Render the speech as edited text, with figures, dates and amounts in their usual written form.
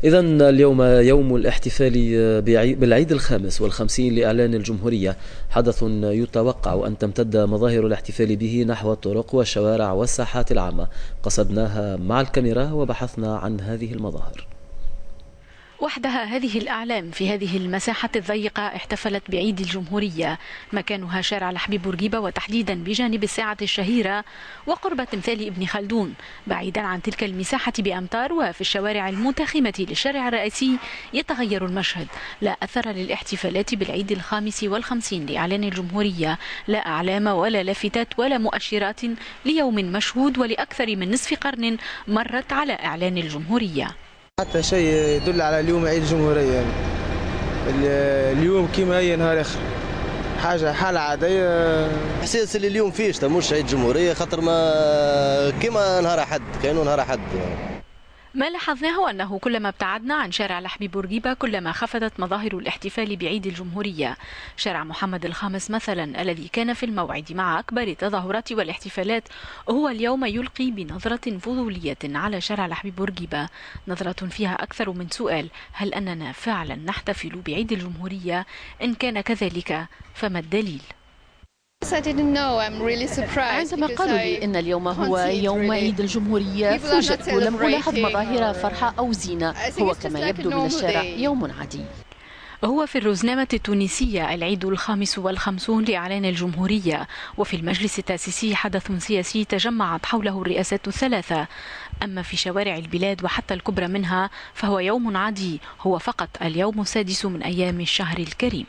إذا اليوم يوم الاحتفال بالعيد الخامس والخمسين لإعلان الجمهورية، حدث يتوقع أن تمتد مظاهر الاحتفال به نحو الطرق والشوارع والساحات العامة. قصدناها مع الكاميرا وبحثنا عن هذه المظاهر. وحدها هذه الأعلام في هذه المساحة الضيقة احتفلت بعيد الجمهورية، مكانها شارع لحبيب بورقيبة وتحديدا بجانب الساعة الشهيرة وقرب تمثال ابن خلدون، بعيدا عن تلك المساحة بأمتار. وفي الشوارع المتخمة للشارع الرئيسي يتغير المشهد، لا أثر للاحتفالات بالعيد الخامس والخمسين لإعلان الجمهورية، لا أعلام ولا لافتات ولا مؤشرات ليوم مشهود ولأكثر من نصف قرن مرت على إعلان الجمهورية. حتى شيء يدل على اليوم عيد الجمهورية، يعني اليوم كما هي نهار آخر، حالة عادية. إحساس اللي اليوم فيش مش عيد جمهورية، خاطر ما كما نهار أحد، كأنه نهار أحد. ما لاحظناه أنه كلما ابتعدنا عن شارع لحبيب بورقيبة كلما خفتت مظاهر الاحتفال بعيد الجمهورية. شارع محمد الخامس مثلا الذي كان في الموعد مع أكبر التظاهرات والاحتفالات هو اليوم يلقي بنظرة فضولية على شارع لحبيب بورقيبة، نظرة فيها أكثر من سؤال: هل أننا فعلا نحتفل بعيد الجمهورية؟ إن كان كذلك فما الدليل؟ عندما قالوا لي إن اليوم هو يوم عيد الجمهورية فوجئت، لم ألاحظ مظاهر فرحة أو زينة، هو كما يبدو من الشارع يوم عادي. هو في الروزنامة التونسية العيد الخامس والخمسون لإعلان الجمهورية، وفي المجلس التأسيسي حدث سياسي تجمعت حوله الرئاسات الثلاثة. أما في شوارع البلاد وحتى الكبرى منها فهو يوم عادي، هو فقط اليوم السادس من أيام الشهر الكريم.